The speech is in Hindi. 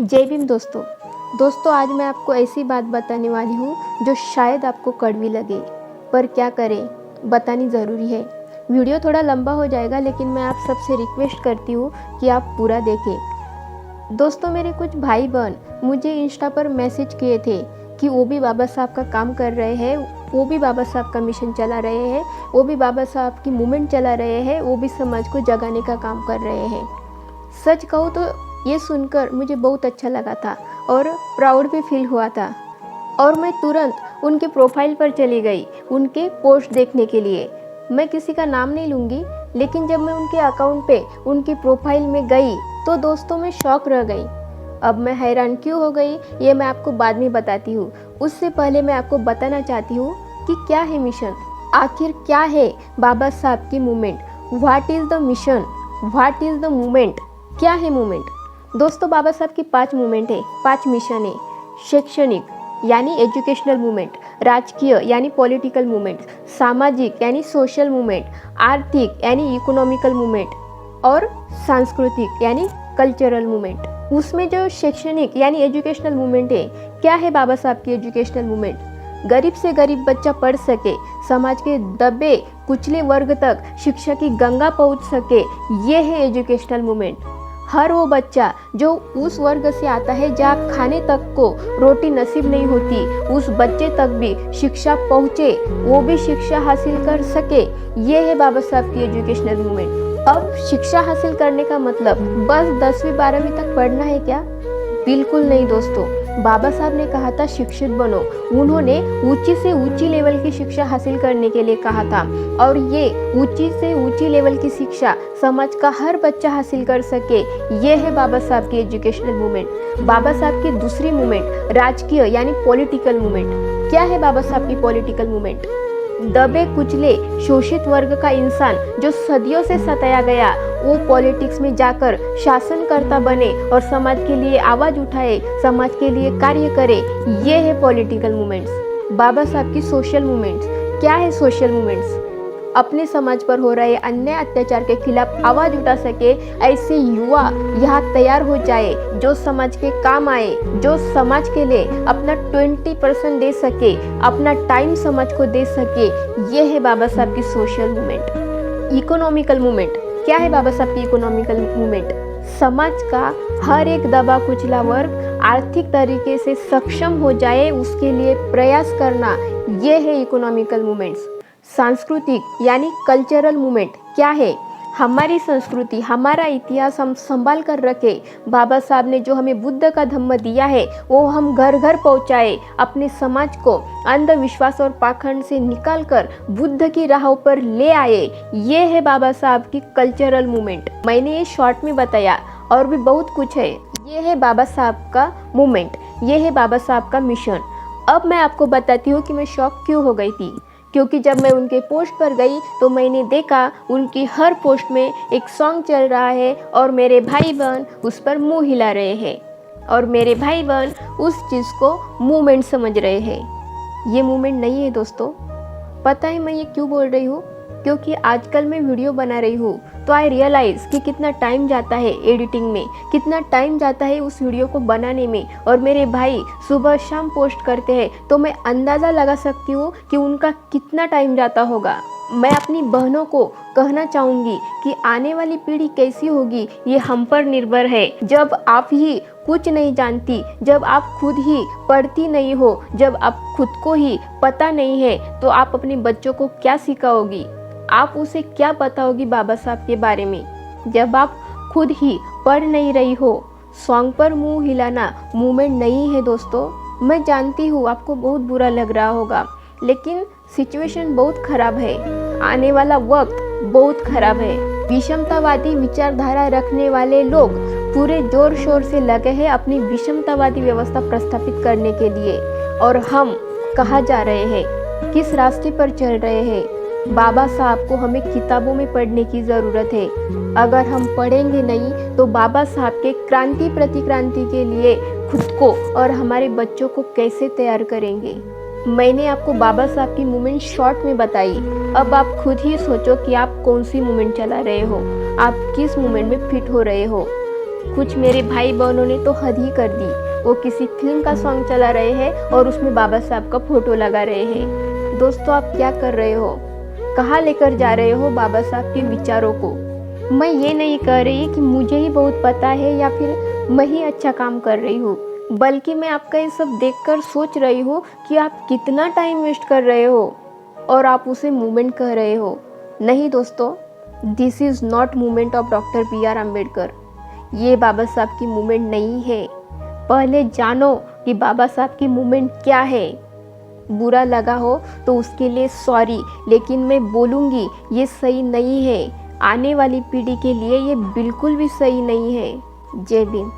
जय भीम दोस्तों आज मैं आपको ऐसी बात बताने वाली हूँ जो शायद आपको कड़वी लगे, पर क्या करें, बतानी ज़रूरी है। वीडियो थोड़ा लंबा हो जाएगा, लेकिन मैं आप सबसे रिक्वेस्ट करती हूँ कि आप पूरा देखें। दोस्तों, मेरे कुछ भाई बहन मुझे इंस्टा पर मैसेज किए थे कि वो भी बाबा साहब का काम कर रहे हैं, वो भी बाबा साहब का मिशन चला रहे हैं, वो भी बाबा साहब की मूवमेंट चला रहे हैं, वो भी समाज को जगाने का काम कर रहे हैं। सच कहूँ तो ये सुनकर मुझे बहुत अच्छा लगा था और प्राउड भी फील हुआ था, और मैं तुरंत उनके प्रोफाइल पर चली गई उनके पोस्ट देखने के लिए। मैं किसी का नाम नहीं लूँगी, लेकिन जब मैं उनके अकाउंट पे उनकी प्रोफाइल में गई तो दोस्तों मैं शॉक रह गई। अब मैं हैरान क्यों हो गई ये मैं आपको बाद में बताती हूँ। उससे पहले मैं आपको बताना चाहती हूँ कि क्या है मिशन, आखिर क्या है बाबा साहब की movement. What is the mission, what is the movement, क्या है मूवमेंट। दोस्तों, बाबा साहब की 5 मूवमेंट है, 5 मिशन है। शैक्षणिक यानी एजुकेशनल मूवमेंट, राजकीय यानी पॉलिटिकल मूवमेंट, सामाजिक यानी सोशल मूवमेंट, आर्थिक यानी इकोनॉमिकल मूवमेंट, और सांस्कृतिक यानी कल्चरल मूवमेंट। उसमें जो शैक्षणिक यानी एजुकेशनल मूवमेंट है, क्या है बाबा साहब की एजुकेशनल मूवमेंट। गरीब से गरीब बच्चा पढ़ सके, समाज के दबे कुचले वर्ग तक शिक्षा की गंगा पहुंच सके, ये है एजुकेशनल मूवमेंट। हर वो बच्चा जो उस वर्ग से आता है जहाँ खाने तक को रोटी नसीब नहीं होती, उस बच्चे तक भी शिक्षा पहुँचे, वो भी शिक्षा हासिल कर सके, ये है बाबा साहब की एजुकेशनल मूवमेंट। अब शिक्षा हासिल करने का मतलब बस 10वीं 12वीं तक पढ़ना है क्या? बिल्कुल नहीं दोस्तों। बाबा साहब ने कहा था शिक्षित बनो। उन्होंने ऊंची से ऊंची लेवल की शिक्षा हासिल करने के लिए कहा था, और ये ऊंची से ऊंची लेवल की शिक्षा समाज का हर बच्चा हासिल कर सके, ये है बाबा साहब की एजुकेशनल मूवमेंट। बाबा साहब की दूसरी मूवमेंट राजकीय यानी पॉलिटिकल मूवमेंट। क्या है बाबा साहब की पॉलिटिकल मूवमेंट? दबे कुचले शोषित वर्ग का इंसान जो सदियों से सताया गया, वो पॉलिटिक्स में जाकर शासनकर्ता बने और समाज के लिए आवाज उठाए, समाज के लिए कार्य करे, ये है पॉलिटिकल मूवमेंट्स। बाबा साहब की सोशल मूवमेंट्स। क्या है सोशल मूवमेंट्स? अपने समाज पर हो रहे अन्याय अत्याचार के खिलाफ आवाज उठा सके ऐसे युवा यहाँ तैयार हो जाए, जो समाज के काम आए, जो समाज के लिए अपना 20% दे सके, अपना टाइम समाज को दे सके, ये है बाबा साहब की सोशल मूवमेंट। Economical movement. क्या है बाबा साहब की इकोनॉमिकल मूवमेंट? समाज का हर एक दबा कुचला वर्ग आर्थिक तरीके से सक्षम हो जाए, उसके लिए प्रयास करना, ये है इकोनॉमिकल मूवमेंट्स। सांस्कृतिक यानी कल्चरल मूवमेंट। क्या है? हमारी संस्कृति, हमारा इतिहास हम संभाल कर रखे। बाबा साहब ने जो हमें बुद्ध का धम्म दिया है वो हम घर घर पहुंचाए, अपने समाज को अंधविश्वास और पाखंड से निकालकर बुद्ध की राहों पर ले आए, ये है बाबा साहब की कल्चरल मूवमेंट। मैंने ये शॉर्ट में बताया, और भी बहुत कुछ है। ये है बाबा साहब का मूवमेंट, ये है बाबा साहब का मिशन। अब मैं आपको बताती हूँ कि मैं शॉक क्यों हो गई थी, क्योंकि जब मैं उनके पोस्ट पर गई तो मैंने देखा उनकी हर पोस्ट में एक सॉन्ग चल रहा है, और मेरे भाई बहन उस पर मुंह हिला रहे हैं, और मेरे भाई बहन उस चीज़ को मूवमेंट समझ रहे हैं। ये मूवमेंट नहीं है दोस्तों। पता है मैं ये क्यों बोल रही हूँ? क्योंकि आजकल मैं वीडियो बना रही हूँ तो आई रियलाइज़ कि कितना टाइम जाता है एडिटिंग में, कितना टाइम जाता है उस वीडियो को बनाने में, और मेरे भाई सुबह शाम पोस्ट करते हैं, तो मैं अंदाज़ा लगा सकती हूँ कि उनका कितना टाइम जाता होगा। मैं अपनी बहनों को कहना चाहूँगी कि आने वाली पीढ़ी कैसी होगी ये हम पर निर्भर है। जब आप ही कुछ नहीं जानती, जब आप खुद ही पढ़ती नहीं हो, जब आप खुद को ही पता नहीं है, तो आप अपने बच्चों को क्या सिखाओगी? आप उसे क्या बताओगी बाबा साहब के बारे में, जब आप खुद ही पढ़ नहीं रही हो? सॉन्ग पर मुंह हिलाना मूवमेंट नहीं है दोस्तों। मैं जानती हूँ आपको बहुत बुरा लग रहा होगा, लेकिन सिचुएशन बहुत खराब है, आने वाला वक्त बहुत खराब है। विषमतावादी विचारधारा रखने वाले लोग पूरे जोर शोर से लगे हैं अपनी विषमतावादी व्यवस्था प्रस्थापित करने के लिए, और हम कहाँ जा रहे हैं, किस रास्ते पर चल रहे हैं? बाबा साहब को हमें किताबों में पढ़ने की ज़रूरत है। अगर हम पढ़ेंगे नहीं तो बाबा साहब के क्रांति प्रतिक्रांति के लिए खुद को और हमारे बच्चों को कैसे तैयार करेंगे? मैंने आपको बाबा साहब की मूवमेंट शॉर्ट में बताई। अब आप खुद ही सोचो कि आप कौन सी मूवमेंट चला रहे हो, आप किस मूवमेंट में फिट हो रहे हो। कुछ मेरे भाई बहनों ने तो हद ही कर दी, वो किसी फिल्म का सॉन्ग चला रहे हैं और उसमें बाबा साहब का फोटो लगा रहे हैं। दोस्तों आप क्या कर रहे हो, कहाँ लेकर जा रहे हो बाबा साहब के विचारों को। मैं ये नहीं कह रही कि मुझे ही बहुत पता है या फिर मैं ही अच्छा काम कर रही हूँ, बल्कि मैं आपका ये सब देखकर सोच रही हूँ कि आप कितना टाइम वेस्ट कर रहे हो और आप उसे मूवमेंट कह रहे हो। नहीं दोस्तों, this is not movement of doctor BR Ambedkar. ये बाबा साहब की मूवमेंट नहीं है। पहले जानो कि बाबा साहब की मूवमेंट क्या है। बुरा लगा हो तो उसके लिए सॉरी, लेकिन मैं बोलूँगी ये सही नहीं है। आने वाली पीढ़ी के लिए ये बिल्कुल भी सही नहीं है। जय भीम।